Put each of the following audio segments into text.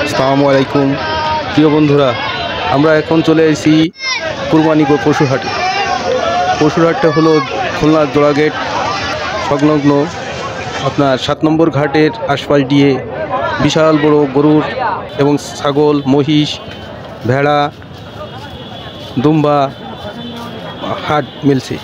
আসসালামু আলাইকুম প্রিয় বন্ধুরা, আমরা এখন চলে এসেছি কুরবানি পশুরহাটে। পশুরহাটটা হলো খুলনা জোড়াগেট সংলগ্ন আপনার 7 নম্বর ঘাটের আশপাশ দিয়ে বিশাল বড় গরুর এবং ছাগল, মহিষ, ভেড়া, দুম্বা হাট মিলছে।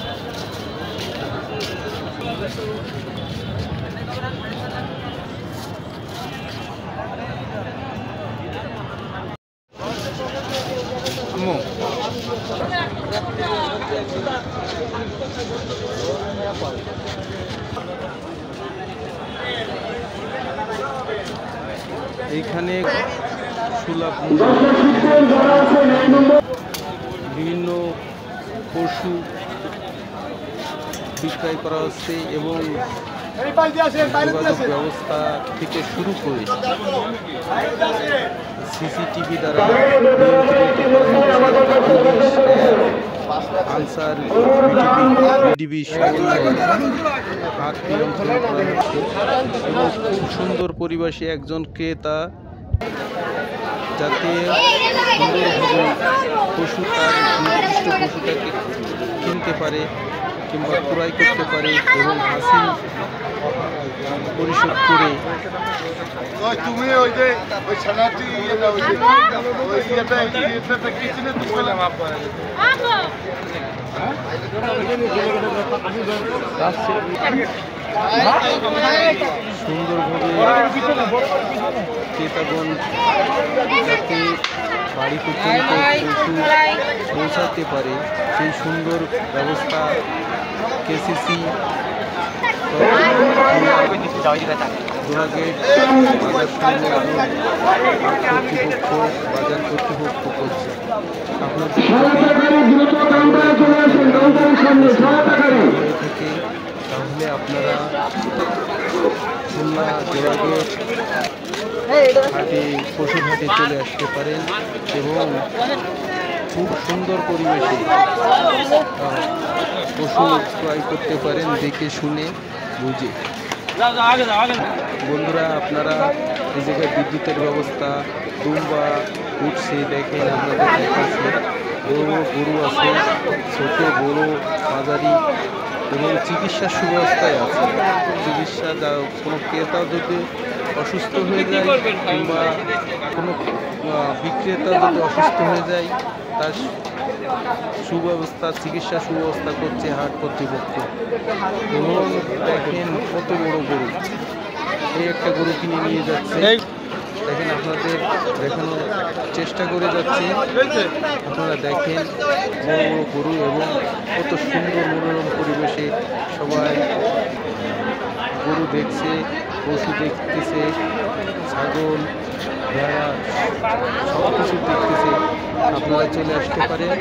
এইখানে সুলভ বিভিন্ন পশু বিক্রয় করা হচ্ছে এবং যোগাযোগ ব্যবস্থা থেকে শুরু করে সিসিটিভি দ্বারা আনসার বিডিবি হাত নিয়ন্ত্রণ করা হচ্ছে এবং খুব সুন্দর পরিবেশে একজন ক্রেতা যাতে সুন্দরভাবে পশু তার নির্দিষ্ট পশুটাকে কিনতে পারে কিংবা ক্রয় করতে পারে এবং হাসিল পরিশোধ করে তুমি ওই যে ওই ছানাটি সুন্দরভাবে ক্রেতাগণ যাতে বাড়ি পর্যন্ত পশু পৌঁছাতে পারে সেই সুন্দর ব্যবস্থা কেসিসি জোড়াগেট বাজার কর্তৃপক্ষ করছে। আপনাদের থেকে তাহলে আপনারা খুলনা জোড়াগেট হাটে পশুর হাটে চলে আসতে পারেন এবং খুব সুন্দর পরিবেশে পশু ক্রয় করতে পারেন দেখে শুনে বুঝে। বন্ধুরা, আপনারা এই জায়গায় বিদ্যুতের ব্যবস্থা দুম্বা উঠছে দেখেন, আপনাদের দেখাচ্ছে বড় গরু আছে, ছোট বড় মাঝারি এবং চিকিৎসার সুব্যবস্থায় আছে। চিকিৎসা কোনো ক্রেতা যদি অসুস্থ হয়ে যায় কিংবা কোনো বিক্রেতা যদি অসুস্থ হয়ে যায় তার সুব্যবস্থা চিকিৎসা সুব্যবস্থা করছে হাট কর্তৃপক্ষ। এবং দেখেন কত বড় গরু, এই একটা গরু কিনে নিয়ে যাচ্ছে দেখেন, আপনাদের দেখানোর চেষ্টা করে যাচ্ছি। আপনারা দেখেন বড় বড় গরু এবং কত সুন্দর মনোরম পরিবেশে সবাই গরু দেখছে, পশু দেখতেছে, ছাগল, ভেড়া সব কিছু দেখতেছে। আপনারা চলে আসতে পারেন।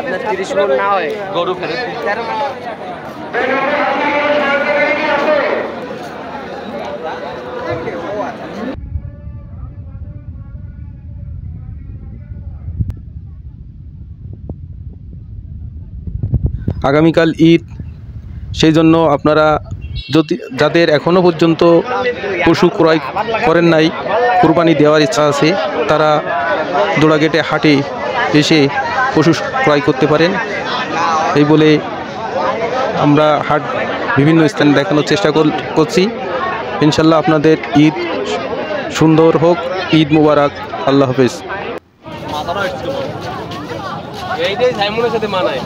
আপনার 30 মণ না হয় গরু ফেরত আগামীকাল ঈদ, সেই জন্য আপনারা যাদের এখনও পর্যন্ত পশু ক্রয় করেন নাই, কুরবানি দেওয়ার ইচ্ছা আছে, তারা জোড়াগেটে হাটে এসে পশু ক্রয় করতে পারেন। এই বলে আমরা হাট বিভিন্ন স্থানে দেখানোর চেষ্টা করছি। ইনশাল্লাহ আপনাদের ঈদ সুন্দর হোক। ঈদ মুবারক। আল্লাহ হাফেজ। এইটাই সাইমনের সাথে মানায়।